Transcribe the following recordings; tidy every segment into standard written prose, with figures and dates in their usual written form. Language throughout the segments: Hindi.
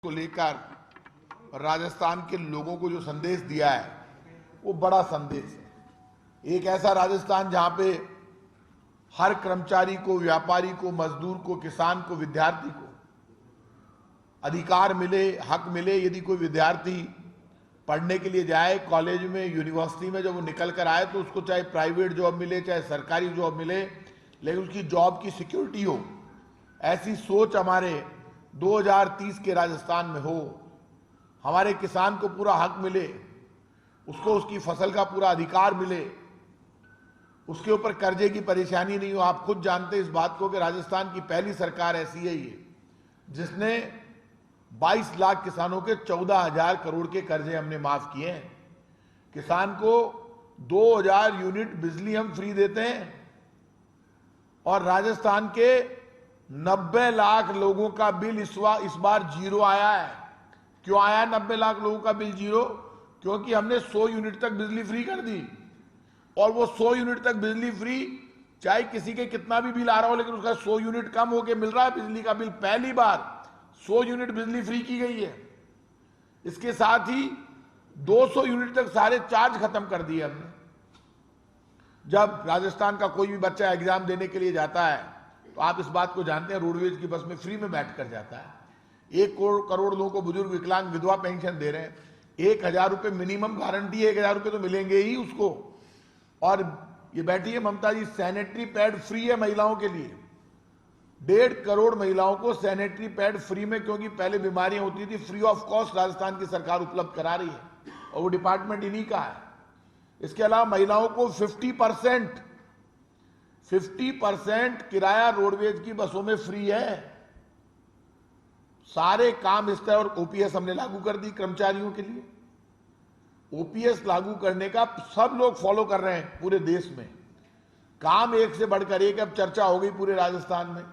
को लेकर राजस्थान के लोगों को जो संदेश दिया है वो बड़ा संदेश है। एक ऐसा राजस्थान जहां पे हर कर्मचारी को, व्यापारी को, मजदूर को, किसान को, विद्यार्थी को अधिकार मिले, हक मिले। यदि कोई विद्यार्थी पढ़ने के लिए जाए कॉलेज में, यूनिवर्सिटी में, जब वो निकल कर आए तो उसको चाहे प्राइवेट जॉब मिले, चाहे सरकारी जॉब मिले, लेकिन उसकी जॉब की सिक्योरिटी हो। ऐसी सोच हमारे 2030 के राजस्थान में हो। हमारे किसान को पूरा हक मिले, उसको उसकी फसल का पूरा अधिकार मिले, उसके ऊपर कर्जे की परेशानी नहीं हो। आप खुद जानते हैं इस बात को कि राजस्थान की पहली सरकार ऐसी है ये जिसने 22 लाख किसानों के 14,000 करोड़ के कर्जे हमने माफ किए हैं। किसान को 2,000 यूनिट बिजली हम फ्री देते हैं और राजस्थान के 90 लाख लोगों का बिल इस बार जीरो आया है। क्यों आया 90 लाख लोगों का बिल जीरो? क्योंकि हमने 100 यूनिट तक बिजली फ्री कर दी। और वो 100 यूनिट तक बिजली फ्री, चाहे किसी के कितना भी बिल आ रहा हो, लेकिन उसका 100 यूनिट कम होके मिल रहा है बिजली का बिल। पहली बार 100 यूनिट बिजली फ्री की गई है। इसके साथ ही 200 यूनिट तक सारे चार्ज खत्म कर दिए हमने। जब राजस्थान का कोई भी बच्चा एग्जाम देने के लिए जाता है तो आप इस बात को जानते हैं, रोडवेज की बस में फ्री में बैठ कर जाता है। 1 करोड़ लोगों को बुजुर्ग, विकलांग, विधवा पेंशन दे रहे हैं। 1,000 रुपये मिनिमम गारंटी है, 1,000 रुपये तो मिलेंगे ही उसको। और ये बैठी है ममता जी, सैनिटरी पैड फ्री है महिलाओं के लिए। 1.5 करोड़ महिलाओं को सैनिटरी पैड फ्री में, क्योंकि पहले बीमारियां होती थी, फ्री ऑफ कॉस्ट राजस्थान की सरकार उपलब्ध करा रही है और वो डिपार्टमेंट इन्हीं का है। इसके अलावा महिलाओं को 50% किराया रोडवेज की बसों में फ्री है। सारे काम इस तरह। और ओपीएस हमने लागू कर दी कर्मचारियों के लिए। ओपीएस लागू करने का सब लोग फॉलो कर रहे हैं पूरे देश में। काम एक से बढ़कर एक अब चर्चा हो गई पूरे राजस्थान में।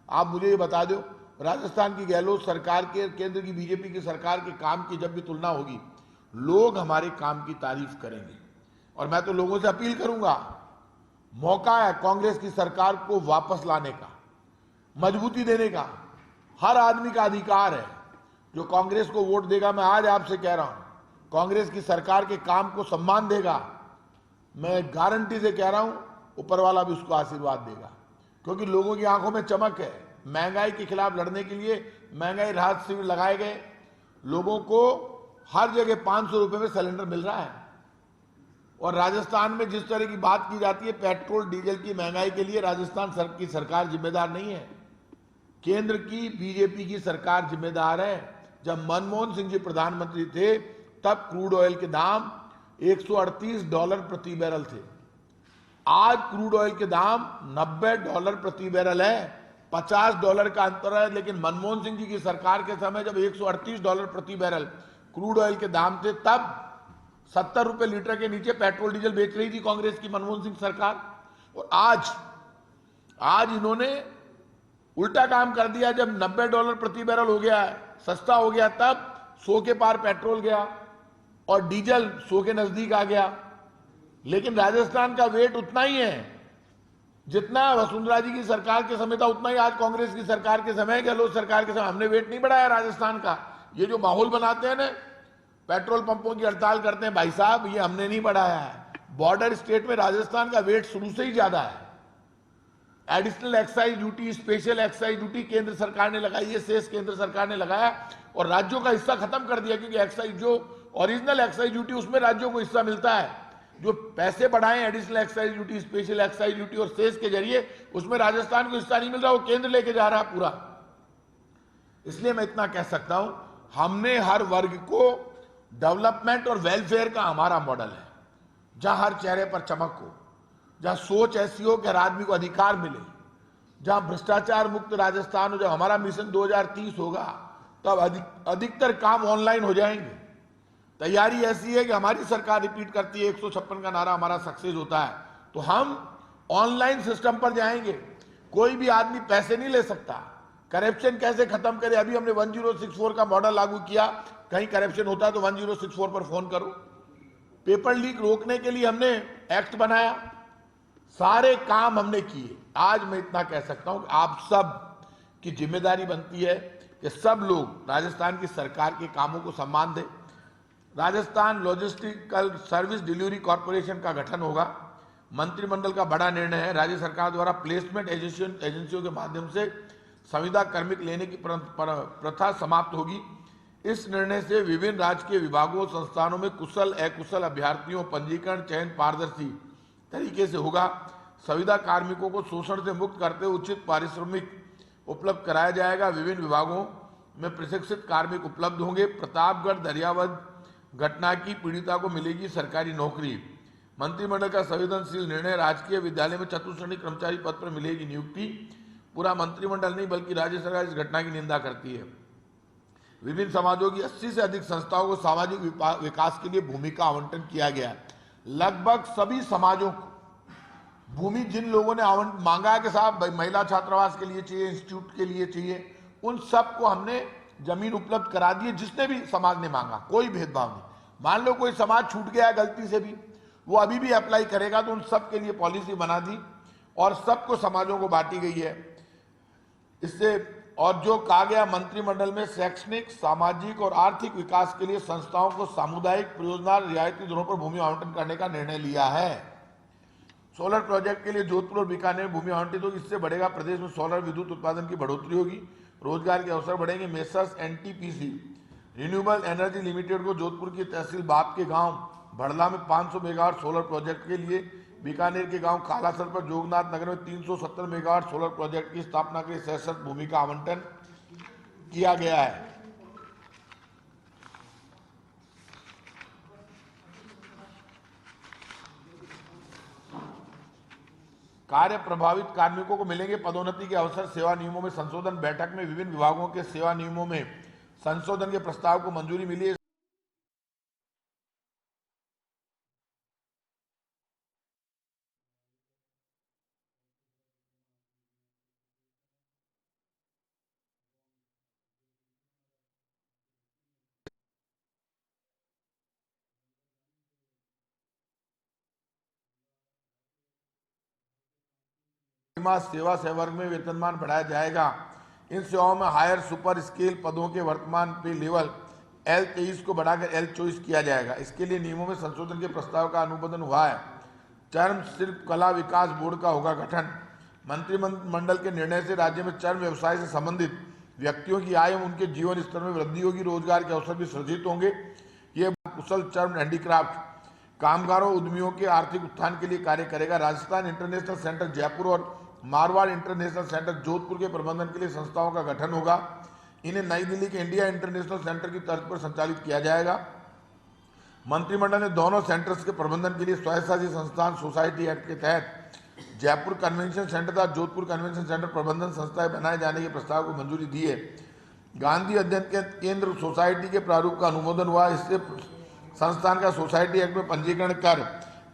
आप मुझे ये बता दो, राजस्थान की गहलोत सरकार के, केंद्र की बीजेपी की सरकार के काम की जब भी तुलना होगी, लोग हमारे काम की तारीफ करेंगे। और मैं तो लोगों से अपील करूंगा, मौका है कांग्रेस की सरकार को वापस लाने का, मजबूती देने का। हर आदमी का अधिकार है जो कांग्रेस को वोट देगा। मैं आज आपसे कह रहा हूं, कांग्रेस की सरकार के काम को सम्मान देगा। मैं गारंटी से कह रहा हूं, ऊपर वाला भी उसको आशीर्वाद देगा, क्योंकि लोगों की आंखों में चमक है। महंगाई के खिलाफ लड़ने के लिए महंगाई राहत शिविर लगाए गए। लोगों को हर जगह 500 रुपए में सिलेंडर मिल रहा है। और राजस्थान में जिस तरह की बात की जाती है पेट्रोल डीजल की महंगाई के लिए, राजस्थान की सरकार जिम्मेदार नहीं है, केंद्र की बीजेपी की सरकार जिम्मेदार है। जब मनमोहन सिंह जी प्रधानमंत्री थे तब क्रूड ऑयल के दाम $138 प्रति बैरल थे। आज क्रूड ऑयल के दाम $90 प्रति बैरल है। $50 का अंतर है। लेकिन मनमोहन सिंह जी की सरकार के समय जब $138 प्रति बैरल क्रूड ऑयल के दाम थे, तब 70 रुपए लीटर के नीचे पेट्रोल डीजल बेच रही थी कांग्रेस की मनमोहन सिंह सरकार। और आज इन्होंने उल्टा काम कर दिया। जब $90 प्रति बैरल हो गया है, सस्ता हो गया, तब 100 के पार पेट्रोल गया और डीजल 100 के नजदीक आ गया। लेकिन राजस्थान का वेट उतना ही है जितना वसुंधरा जी की सरकार के समय था, उतना ही आज कांग्रेस की सरकार के समय, गहलोत सरकार के समय। हमने वेट नहीं बढ़ाया राजस्थान का। ये जो माहौल बनाते हैं ना, पेट्रोल पंपों की हड़ताल करते हैं, भाई साहब, ये हमने नहीं बढ़ाया है। बॉर्डर स्टेट में राजस्थान का वेट शुरू से ही ज्यादा है। Additional excise duty, special excise duty केंद्र सरकार ने लगाई है, सेस केंद्र सरकार ने लगाया और राज्यों का हिस्सा खत्म कर दिया। क्योंकि एक्साइज, जो ओरिजिनल एक्साइज ड्यूटी, उसमें राज्यों को हिस्सा मिलता है। जो पैसे बढ़ाए additional excise duty, special excise duty और सेस के जरिए, उसमें राजस्थान को हिस्सा नहीं मिल रहा, वो केंद्र लेके जा रहा है पूरा। इसलिए मैं इतना कह सकता हूं, हमने हर वर्ग को डेवलपमेंट और वेलफेयर का हमारा मॉडल है, जहां हर चेहरे पर चमक हो, जहां सोच ऐसी हो कि हर आदमी को अधिकार मिले, जहां भ्रष्टाचार मुक्त राजस्थान हो। जब हमारा मिशन 2030 होगा तब अधिकतर काम ऑनलाइन हो जाएंगे। तैयारी ऐसी है कि हमारी सरकार रिपीट करती है, 156 का नारा हमारा सक्सेस होता है, तो हम ऑनलाइन सिस्टम पर जाएंगे। कोई भी आदमी पैसे नहीं ले सकता। करप्शन कैसे खत्म करे? अभी हमने 1064 का मॉडल लागू किया। कहीं करप्शन होता है तो 1064 पर फोन करो। पेपर लीक रोकने के लिए हमने एक्ट बनाया। सारे काम हमने किए। आज मैं इतना कह सकता हूं कि आप सब की जिम्मेदारी बनती है कि सब लोग राजस्थान की सरकार के कामों को सम्मान दें। Rajasthan logistical service delivery corporation का गठन होगा। मंत्रिमंडल का बड़ा निर्णय है। राज्य सरकार द्वारा प्लेसमेंट एजेंसियों के माध्यम से संविदा कार्मिक लेने की प्रथा समाप्त होगी। इस निर्णय से विभिन्न राजकीय विभागों और संस्थानों में कुशल अकुशल अभ्यर्थियों पंजीकरण चयन पारदर्शी तरीके से होगा। संविदा कार्मिकों को शोषण से मुक्त करते हुए उचित पारिश्रमिक उपलब्ध कराया जाएगा। विभिन्न विभागों में प्रशिक्षित कार्मिक उपलब्ध होंगे। प्रतापगढ़ दरियावद घटना की पीड़िता को मिलेगी सरकारी नौकरी। मंत्रिमंडल का संवेदनशील निर्णय, राजकीय विद्यालय में चतुश्रेणी कर्मचारी पद पर मिलेगी नियुक्ति। पूरा मंत्रिमंडल नहीं बल्कि राज्य सरकार इस घटना की निंदा करती है। विभिन्न समाजों की 80 से अधिक संस्थाओं को सामाजिक विकास के लिए भूमि का आवंटन किया गया। लगभग सभी समाजों को भूमि जिन लोगों ने मांगा है कि साहब महिला छात्रावास के लिए चाहिए, इंस्टीट्यूट के लिए चाहिए, उन सबको हमने जमीन उपलब्ध करा दी है। जिसने भी समाज ने मांगा, कोई भेदभाव नहीं। मान लो कोई समाज छूट गया है गलती से भी, वो अभी भी अप्लाई करेगा तो उन सब के लिए पॉलिसी बना दी और सबको समाजों को बांटी गई है इससे। और जो कहा गया मंत्रिमंडल में शैक्षणिक सामाजिक और आर्थिक विकास के लिए संस्थाओं को सामुदायिक परियोजना रियायती दरों पर भूमि आवंटन करने का निर्णय लिया है। सोलर प्रोजेक्ट के लिए जोधपुर और बीकानेर में भूमि आवंटित होगी। इससे बढ़ेगा प्रदेश में सोलर विद्युत उत्पादन की बढ़ोतरी होगी, रोजगार के अवसर बढ़ेंगे। Messrs NTPC renewable energy limited को जोधपुर की तहसील बाप के गांव भड़ला में 500 मेगावाट सोलर प्रोजेक्ट के लिए, बीकानेर के गांव कालासर पर जोगनाथ नगर में 370 मेगावाट सोलर प्रोजेक्ट की स्थापना के लिए सहस्त्र भूमि का आवंटन किया गया है। कार्य प्रभावित कार्मिकों को मिलेंगे पदोन्नति के अवसर। सेवा नियमों में संशोधन, बैठक में विभिन्न विभागों के सेवा नियमों में संशोधन के प्रस्ताव को मंजूरी मिली है। सेवा सेवर्ग में वेतनमान बढ़ाया जाएगा। इन सेवाओं में हायर सुपर स्केल पदों के वर्तमान पे लेवल L23 को बढ़ाकर L24 किया जाएगा। इसके लिए नियमों में संशोधन के प्रस्ताव का अनुमोदन हुआ है। चर्म शिल्प कला विकास बोर्ड का होगा गठन। मंत्रिमंडल के निर्णय से राज्य में चर्म व्यवसाय से संबंधित व्यक्तियों की आय एवं उनके जीवन स्तर में वृद्धि होगी। रोजगार के अवसर भी सृजित होंगे। ये कुशल चर्म हैंडीक्राफ्ट कामगारों उद्यमियों के आर्थिक उत्थान के लिए कार्य करेगा। राजस्थान इंटरनेशनल सेंटर जयपुर और मारवाड़ इंटरनेशनल सेंटर जोधपुर के प्रबंधन के लिए संस्थाओं का गठन होगा। इन्हें नई दिल्ली के इंडिया इंटरनेशनल सेंटर की तर्ज पर संचालित किया जाएगा। मंत्रिमंडल ने दोनों सेंटर्स के प्रबंधन के लिए स्वायत्तशासी संस्थान सोसाइटी एक्ट के तहत जयपुर कन्वेंशन सेंटर तथा जोधपुर कन्वेंशन सेंटर प्रबंधन संस्थाएं बनाए जाने के प्रस्ताव को मंजूरी दी है। गांधी अध्ययन केंद्र सोसाइटी के प्रारूप का अनुमोदन हुआ। इससे संस्थान का सोसाइटी एक्ट में पंजीकरण कर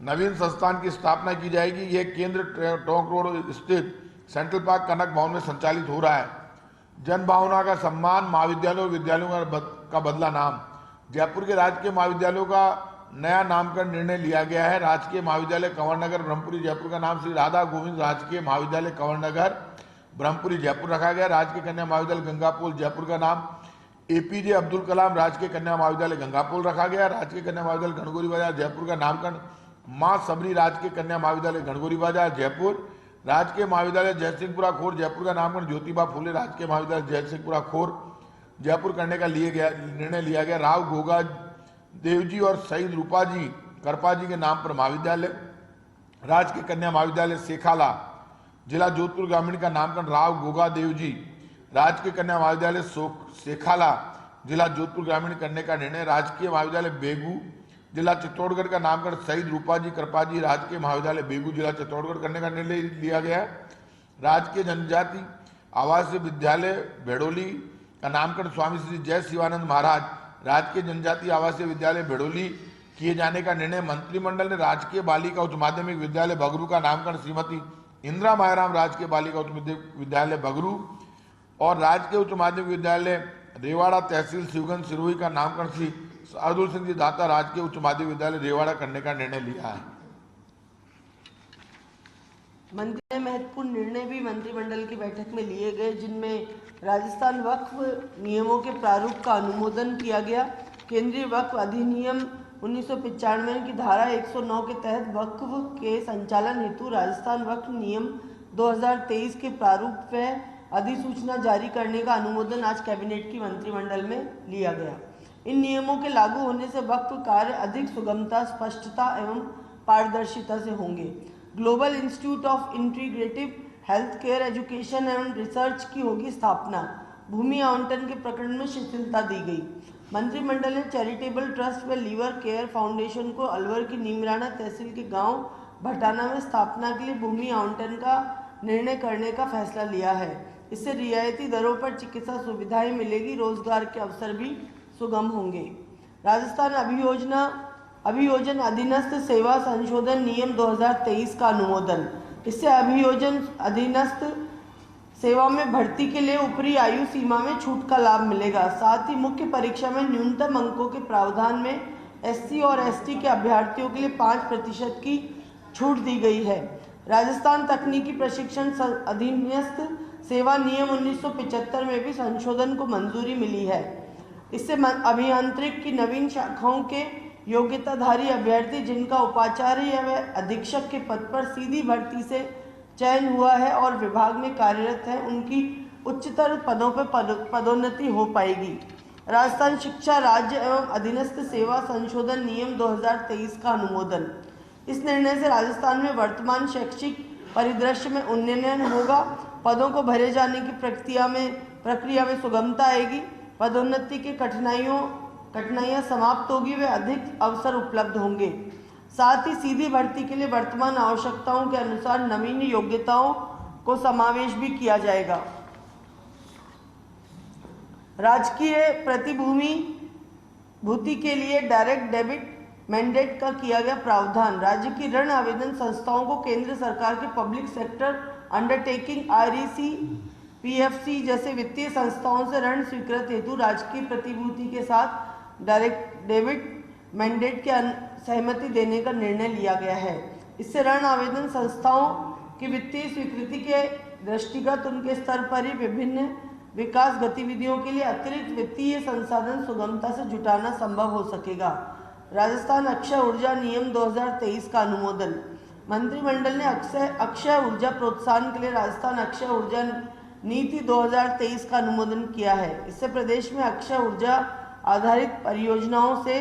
नवीन संस्थान की स्थापना की जाएगी। यह केंद्र टोंक रोड स्थित सेंट्रल पार्क कनक भवन में संचालित हो रहा है। जन भावना का सम्मान, महाविद्यालयों और विद्यालयों का बदला नाम। जयपुर के राजकीय महाविद्यालयों का नया नामकरण निर्णय लिया गया है। राजकीय महाविद्यालय कंवरनगर ब्रह्मपुरी जयपुर का नाम श्री राधा गोविंद राजकीय महाविद्यालय कंवरनगर ब्रह्मपुरी जयपुर रखा गया। राजकीय कन्या महाविद्यालय गंगापुर जयपुर का नाम APJ अब्दुल कलाम राजकीय कन्या महाविद्यालय गंगापुर रखा गया। राजकीय कन्या महाविद्यालय गणगौरी बाजार जयपुर का नामकरण मां सबरी राजकीय कन्या महाविद्यालय गणगौरी बाजार जयपुर। राजकीय महाविद्यालय जयसिंहपुरा खोर जयपुर का नामकरण ज्योतिबा फुले राजकीय महाविद्यालय जयसिंहपुरा खोर जयपुर करने का निर्णय लिया गया। राव गोगा देवजी और शहीद रूपाजी करपाजी के नाम पर महाविद्यालय। राजकीय कन्या महाविद्यालय सेखाला जिला जोधपुर ग्रामीण का नामकरण राव गोगा देवजी राजकीय कन्या महाविद्यालय सेखाला जिला जोधपुर ग्रामीण करने का निर्णय। राजकीय महाविद्यालय बेगू जिला चित्तौड़गढ़ का नामकरण शहीद रूपाजी कृपाजी राजकीय महाविद्यालय बेगू जिला चित्तौड़गढ़ करने का निर्णय लिया गया। राजकीय जनजाति आवासीय विद्यालय भेड़ोली का नामकरण स्वामी श्री जय शिवानंद महाराज राजकीय जनजाति आवासीय विद्यालय भेड़ोली किए जाने का निर्णय। मंत्रिमंडल ने राजकीय बालिका उच्च माध्यमिक विद्यालय बगरू का नामकरण श्रीमती इंदिरा मायाराम राजकीय बालिका उच्च विद्यालय बगरू और राजकीय उच्च माध्यमिक विद्यालय रेवाड़ा तहसील शिवगंज सिरोही का नामकरण श्री शार्दुल सिंह जी दाता राजकीय उच्च माध्यमिक विद्यालय रेवाड़ा करने का निर्णय लिया है। मंत्री महत्वपूर्ण निर्णय भी मंत्रिमंडल की बैठक में लिए गए, जिनमें राजस्थान वक्फ नियमों के प्रारूप का अनुमोदन किया गया। केंद्रीय वक्फ अधिनियम 1995 की धारा 109 के तहत वक्फ के संचालन हेतु राजस्थान वक्फ नियम 2023 के प्रारूप व अधिसूचना जारी करने का अनुमोदन आज कैबिनेट की मंत्रिमंडल में लिया गया। इन नियमों के लागू होने से वक्फ कार्य अधिक सुगमता, स्पष्टता एवं पारदर्शिता से होंगे। Global institute of integrative health care education एवं रिसर्च की होगी स्थापना। भूमि आवंटन के प्रकरण में शिथिलता दी गई। मंत्रिमंडल ने चैरिटेबल ट्रस्ट व लीवर केयर फाउंडेशन को अलवर की नीमराना तहसील के गांव भटाना में स्थापना के लिए भूमि आवंटन का निर्णय करने का फैसला लिया है। इससे रियायती दरों पर चिकित्सा सुविधाएं मिलेगी, रोजगार के अवसर भी सुगम होंगे। राजस्थान अभियोजन अधीनस्थ सेवा संशोधन नियम 2023 का अनुमोदन। इससे अभियोजन अधीनस्थ सेवा में भर्ती के लिए ऊपरी आयु सीमा में छूट का लाभ मिलेगा। साथ ही मुख्य परीक्षा में न्यूनतम अंकों के प्रावधान में एससी और एसटी के अभ्यर्थियों के लिए 5% की छूट दी गई है। राजस्थान तकनीकी प्रशिक्षण अधीनस्थ सेवा नियम 1975 में भी संशोधन को मंजूरी मिली है। इससे अभियांत्रिक की नवीन शाखाओं के योग्यताधारी अभ्यर्थी जिनका उपाचार्य या अधीक्षक के पद पर सीधी भर्ती से चयन हुआ है और विभाग में कार्यरत है, उनकी उच्चतर पदों पर पदोन्नति हो पाएगी। राजस्थान शिक्षा राज्य एवं अधीनस्थ सेवा संशोधन नियम 2023 का अनुमोदन। इस निर्णय से राजस्थान में वर्तमान शैक्षिक परिदृश्य में उन्नयन होगा। पदों को भरे जाने की प्रक्रिया में सुगमता आएगी। पदोन्नति की कठिनाइयां समाप्त होगी व अधिक अवसर उपलब्ध होंगे। साथ ही सीधी भर्ती के लिए वर्तमान आवश्यकताओं के अनुसार नवीन योग्यताओं को समावेश भी किया जाएगा। राजकीय प्रतिभूति के लिए डायरेक्ट डेबिट मैंडेट का किया गया प्रावधान। राज्य की ऋण आवेदन संस्थाओं को केंद्र सरकार के public sector undertaking REC, PFC जैसे वित्तीय संस्थाओं से ऋण स्वीकृत हेतु राजकीय प्रतिभूति के साथ डायरेक्ट डेबिट मैंडेट की सहमति देने का निर्णय लिया गया है। इससे ऋण आवेदन संस्थाओं की वित्तीय स्वीकृति के दृष्टिगत उनके स्तर पर ही विभिन्न विकास गतिविधियों के लिए अतिरिक्त वित्तीय संसाधन सुगमता से जुटाना संभव हो सकेगा। राजस्थान अक्षय ऊर्जा नियम 2023 का अनुमोदन। मंत्रिमंडल ने अक्षय ऊर्जा प्रोत्साहन के लिए राजस्थान अक्षय ऊर्जा नीति 2023 का अनुमोदन किया है। इससे प्रदेश में अक्षय ऊर्जा आधारित परियोजनाओं से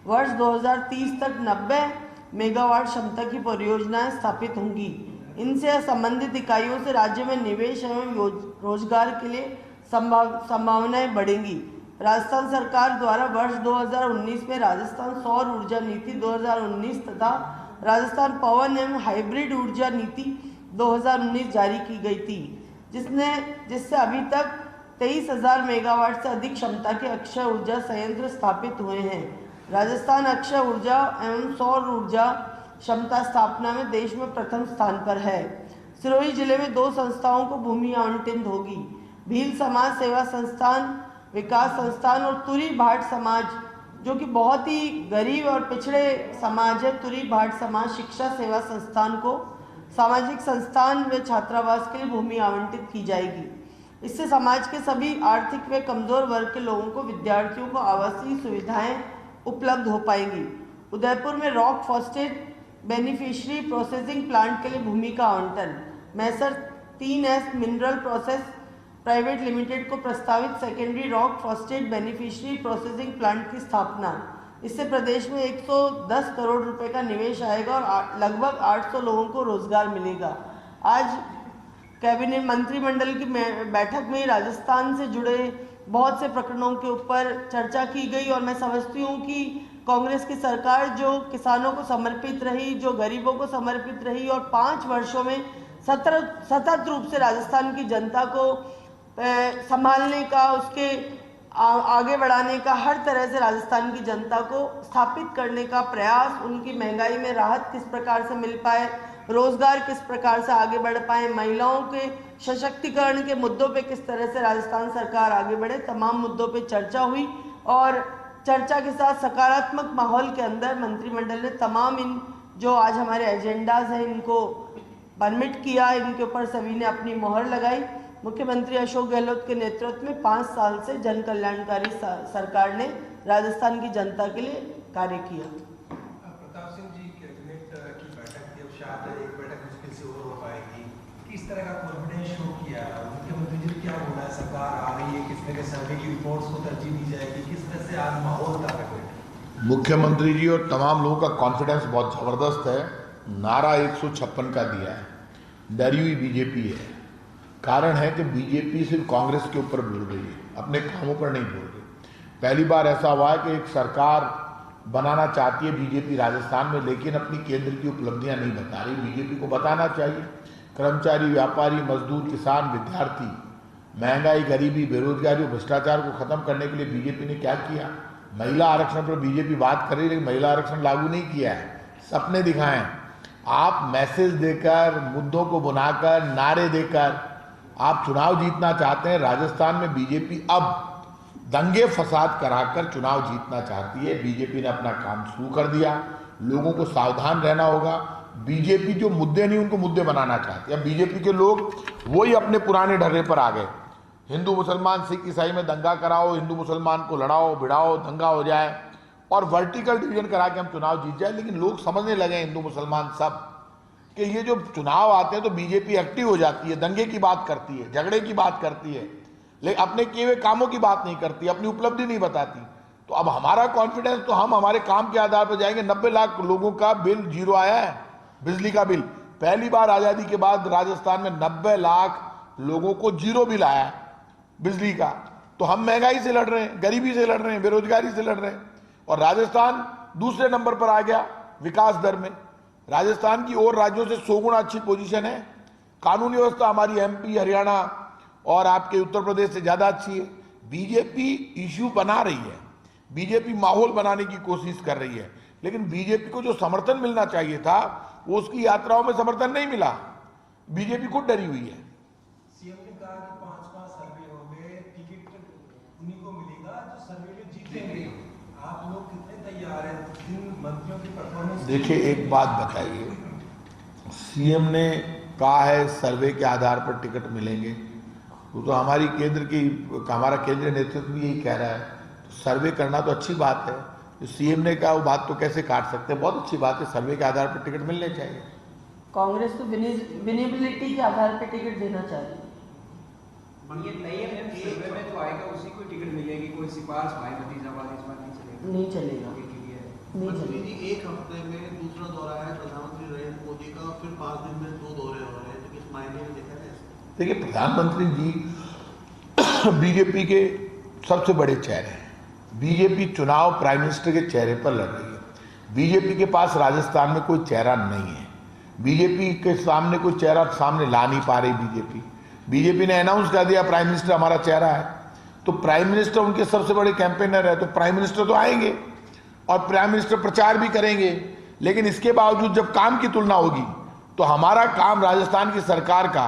वर्ष 2030 तक 90 मेगावाट क्षमता की परियोजनाएं स्थापित होंगी। इनसे संबंधित इकाइयों से राज्य में निवेश एवं रोजगार के लिए संभावनाएं बढ़ेंगी। राजस्थान सरकार द्वारा वर्ष 2019 में राजस्थान सौर ऊर्जा नीति 2019 तथा राजस्थान पवन एवं हाइब्रिड ऊर्जा नीति 2019 जारी की गई थी, जिससे अभी तक 23,000 मेगावाट से अधिक क्षमता के अक्षय ऊर्जा संयंत्र स्थापित हुए हैं। राजस्थान अक्षय ऊर्जा एवं सौर ऊर्जा क्षमता स्थापना में देश में प्रथम स्थान पर है। सिरोही जिले में 2 संस्थाओं को भूमि आवंटित होगी। भील समाज सेवा संस्थान विकास संस्थान और तुरी भाट समाज, जो कि बहुत ही गरीब और पिछड़े समाज है, तुरी भाट समाज शिक्षा सेवा संस्थान को सामाजिक संस्थान व छात्रावास के लिए भूमि आवंटित की जाएगी। इससे समाज के सभी आर्थिक व कमजोर वर्ग के लोगों को, विद्यार्थियों को आवासीय सुविधाएं उपलब्ध हो पाएंगी। उदयपुर में rock phosphate beneficiary processing plant के लिए भूमि का आवंटन। मैसर 3S mineral process private limited को प्रस्तावित secondary rock phosphate beneficiary processing plant की स्थापना। इससे प्रदेश में 110 करोड़ रुपए का निवेश आएगा और लगभग 800 लोगों को रोजगार मिलेगा। आज कैबिनेट मंत्रिमंडल की बैठक में राजस्थान से जुड़े बहुत से प्रकरणों के ऊपर चर्चा की गई और मैं समझती हूँ कि कांग्रेस की सरकार जो किसानों को समर्पित रही, जो गरीबों को समर्पित रही और 5 वर्षों में सतत रूप से राजस्थान की जनता को संभालने का, उसके आगे बढ़ाने का, हर तरह से राजस्थान की जनता को स्थापित करने का प्रयास, उनकी महंगाई में राहत किस प्रकार से मिल पाए, रोजगार किस प्रकार से आगे बढ़ पाए, महिलाओं के सशक्तिकरण के मुद्दों पे किस तरह से राजस्थान सरकार आगे बढ़े, तमाम मुद्दों पे चर्चा हुई और चर्चा के साथ सकारात्मक माहौल के अंदर मंत्रिमंडल ने तमाम इन जो आज हमारे एजेंडाज हैं इनको परमिट किया, इनके ऊपर सभी ने अपनी मोहर लगाई। मुख्यमंत्री अशोक गहलोत के नेतृत्व में 5 साल से जन कल्याणकारी सरकार ने राजस्थान की जनता के लिए कार्य किया। प्रताप सिंह जी, कैबिनेट की बैठक थी, अब शायद एक बैठक मुश्किल से और हो पाएगी, किस तरह का कॉन्फिडेंस शो किया मुख्यमंत्री जी? क्या बोला है, सरकार आ रही है, किस तरह के सर्वे की रिपोर्ट्स को तरजीह दी जाएगी, किस तरह से आज माहौल था? मुख्यमंत्री जी और तमाम लोगों का कॉन्फिडेंस बहुत ज़बरदस्त है। नारा 156 का दिया है, डरी हुई बीजेपी है। कारण है कि बीजेपी सिर्फ कांग्रेस के ऊपर बोल रही है, अपने कामों पर नहीं बोल रही। पहली बार ऐसा हुआ है कि एक सरकार बनाना चाहती है बीजेपी राजस्थान में, लेकिन अपनी केंद्र की उपलब्धियां नहीं बता रही। बीजेपी को बताना चाहिए। कर्मचारी, व्यापारी, मजदूर, किसान, विद्यार्थी, महंगाई, गरीबी, बेरोजगारी और भ्रष्टाचार को खत्म करने के लिए बीजेपी ने क्या किया। महिला आरक्षण पर बीजेपी बात कर रही है, लेकिन महिला आरक्षण लागू नहीं किया है, सपने दिखाए। आप मैसेज देकर, मुद्दों को बुनाकर, नारे देकर आप चुनाव जीतना चाहते हैं। राजस्थान में बीजेपी अब दंगे फसाद कराकर चुनाव जीतना चाहती है। बीजेपी ने अपना काम शुरू कर दिया, लोगों को सावधान रहना होगा। बीजेपी जो मुद्दे नहीं उनको मुद्दे बनाना चाहती है। अब बीजेपी के लोग वही अपने पुराने ढर्रे पर आ गए। हिंदू मुसलमान, सिख ईसाई में दंगा कराओ, हिंदू मुसलमान को लड़ाओ भिड़ाओ, दंगा हो जाए और वर्टिकल डिवीजन करा के हम चुनाव जीत जाए। लेकिन लोग समझने लगे, हिंदू मुसलमान सब, कि ये जो चुनाव आते हैं तो बीजेपी एक्टिव हो जाती है, दंगे की बात करती है, झगड़े की बात करती है, लेकिन अपने किए हुए कामों की बात नहीं करती, अपनी उपलब्धि नहीं बताती। तो अब हमारा कॉन्फिडेंस, तो हम हमारे काम के आधार पर जाएंगे। 90 लाख लोगों का बिल जीरो आया है, बिजली का बिल। पहली बार आजादी के बाद राजस्थान में 90 लाख लोगों को जीरो बिल आया बिजली का। तो हम महंगाई से लड़ रहे हैं, गरीबी से लड़ रहे हैं, बेरोजगारी से लड़ रहे हैं, और राजस्थान दूसरे नंबर पर आ गया विकास दर में। राजस्थान की और राज्यों से 100 गुना अच्छी पोजीशन है। कानूनी व्यवस्था हमारी एमपी, हरियाणा और आपके उत्तर प्रदेश से ज्यादा अच्छी है। बीजेपी इश्यू बना रही है, बीजेपी माहौल बनाने की कोशिश कर रही है, लेकिन बीजेपी को जो समर्थन मिलना चाहिए था वो उसकी यात्राओं में समर्थन नहीं मिला। बीजेपी खुद डरी हुई है। सीएम ने कहा कि 5 सर्वे होंगे, टिकट उन्हीं को मिलेगा जो सर्वे में जीतेंगे। आप लोग कितने तैयार हैं जिन मंत्रियों की परफॉर्मेंस? देखिए, एक बात बताइए, सीएम ने कहा है सर्वे के आधार पर टिकट मिलेंगे, वो तो हमारा केंद्रीय नेतृत्व भी यही कह रहा है। तो सर्वे करना तो अच्छी बात है, जो सीएम ने कहा वो बात तो कैसे काट सकते हैं। बहुत अच्छी बात है, सर्वे के आधार पर टिकट मिलने चाहिए। कांग्रेस तो विजिबिलिटी के आधार पर टिकट देना चाहिए। ये नहीं है, सर्वे में तो आएगा उसी को टिकट मिलेगी, कोई सिफारिश भाई भतीजा वाली इस बार नहीं चलेगा। नहीं चलेगा, मंत्री जी, एक हफ्ते में दूसरा दौरा है प्रधानमंत्री नरेंद्र मोदी का, फिर 5 दिन में 2 दौरे हो रहे हैं, तो किस मायने में देखा जाए? देखिए, प्रधानमंत्री जी बीजेपी के सबसे बड़े चेहरे हैं। बीजेपी चुनाव प्राइम मिनिस्टर के चेहरे पर लड़ रही है। बीजेपी के पास राजस्थान में कोई चेहरा नहीं है। बीजेपी के सामने कोई चेहरा सामने ला नहीं पा रही। बीजेपी ने अनाउंस कर दिया प्राइम मिनिस्टर हमारा चेहरा है, तो प्राइम मिनिस्टर उनके सबसे बड़े कैंपेनर है, तो प्राइम मिनिस्टर तो आएंगे और प्राइम मिनिस्टर प्रचार भी करेंगे। लेकिन इसके बावजूद जब काम की तुलना होगी तो हमारा काम राजस्थान की सरकार का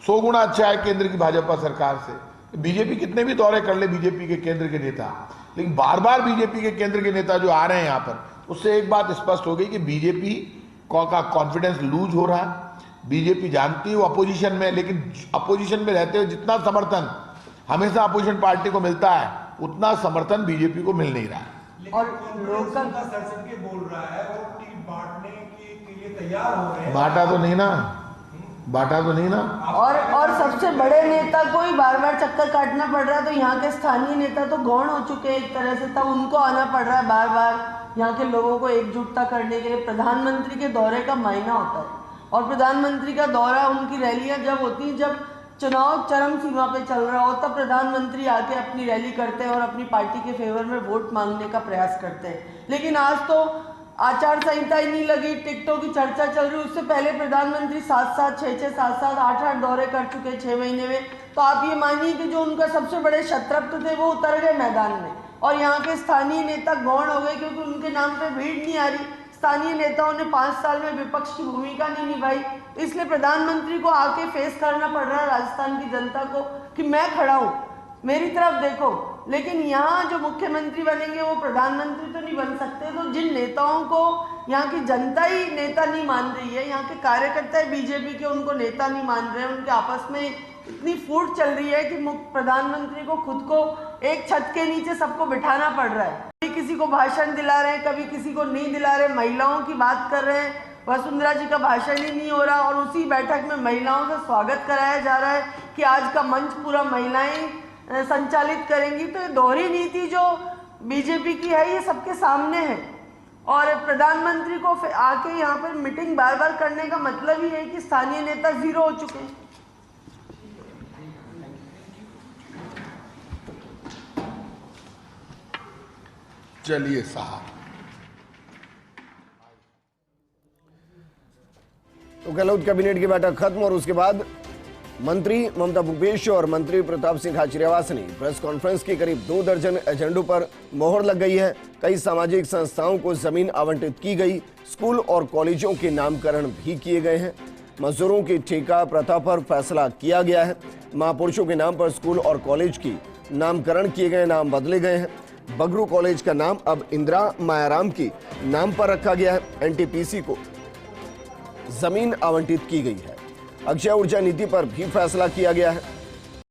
100 गुना अच्छा है केंद्र की भाजपा सरकार से। बीजेपी कितने भी दौरे कर ले, बीजेपी के केंद्र के नेता, लेकिन बार बार बीजेपी के केंद्र के नेता जो आ रहे हैं यहाँ पर, उससे एक बात स्पष्ट हो गई कि बीजेपी का कॉन्फिडेंस लूज हो रहा है। बीजेपी जानती है वो अपोजिशन में, लेकिन अपोजिशन में रहते हुए जितना समर्थन हमेशा अपोजिशन पार्टी को मिलता है, उतना समर्थन बीजेपी को मिल नहीं रहा है। और लोग का सर के बोल रहा है वो टिकट बांटने के लिए तैयार हो रहे हैं। बांटा तो नहीं ना। और सबसे बड़े नेता को ही बार बार चक्कर काटना पड़ रहा है, तो यहाँ के स्थानीय नेता तो गौण हो चुके हैं एक तरह से, तब उनको आना पड़ रहा है बार बार यहाँ के लोगों को एकजुटता करने के लिए। प्रधानमंत्री के दौरे का मायना होता है, और प्रधानमंत्री का दौरा, उनकी रैलियां जब होती हैं, जब चुनाव चरम सीमा पे चल रहा हो, तब प्रधानमंत्री आके अपनी रैली करते हैं और अपनी पार्टी के फेवर में वोट मांगने का प्रयास करते हैं। लेकिन आज तो आचार संहिता ही नहीं लगी, टिकटों की चर्चा चल रही। उससे पहले प्रधानमंत्री 7-7, 6-6, 7-7, 8-8 दौरे कर चुके 6 महीने में। तो आप ये मानिए कि जो उनका सबसे बड़े शत्रु थे वो उतर गए मैदान में, और यहाँ के स्थानीय नेता गौण हो गए, क्योंकि उनके नाम पे भीड़ नहीं आ रही। स्थानीय नेताओं ने 5 साल में विपक्ष की भूमिका नहीं निभाई, इसलिए प्रधानमंत्री को आके फेस करना पड़ रहा है राजस्थान की जनता को कि मैं खड़ा हूँ, मेरी तरफ देखो। लेकिन यहाँ जो मुख्यमंत्री बनेंगे वो प्रधानमंत्री तो नहीं बन सकते। तो जिन नेताओं को यहाँ की जनता ही नेता नहीं मान रही है, यहाँ के कार्यकर्ता बीजेपी के उनको नेता नहीं मान रहे हैं, उनके आपस में इतनी फूट चल रही है कि प्रधानमंत्री को खुद को एक छत के नीचे सबको बिठाना पड़ रहा है। कभी किसी को भाषण दिला रहे हैं, कभी किसी को नहीं दिला रहे, महिलाओं की बात कर रहे हैं, वसुंधरा जी का भाषण ही नहीं हो रहा और उसी बैठक में महिलाओं से स्वागत कराया जा रहा है कि आज का मंच पूरा महिलाएं संचालित करेंगी। तो ये दोहरी नीति जो बीजेपी की है ये सबके सामने है और प्रधानमंत्री को आके यहाँ पर मीटिंग बार बार करने का मतलब ही है कि स्थानीय नेता जीरो हो चुके हैं। चलिए साहब, तो गहलोत कैबिनेट की बैठक खत्म और उसके बाद मंत्री ममता भूपेश और मंत्री प्रताप सिंह खाचरियावास ने प्रेस कॉन्फ्रेंस की करीब 2 दर्जन एजेंडों पर मोहर लग गई है। कई सामाजिक संस्थाओं को जमीन आवंटित की गई, स्कूल और कॉलेजों के नामकरण भी किए गए हैं। मजदूरों की ठेका प्रथा पर फैसला किया गया है। महापुरुषों के नाम पर स्कूल और कॉलेज की नामकरण किए गए, नाम बदले गए हैं। बगरू कॉलेज का नाम अब इंदिरा मायाराम की नाम पर रखा गया है। एनटीपीसी को जमीन आवंटित की गई है। अक्षय ऊर्जा नीति पर भी फैसला किया गया है।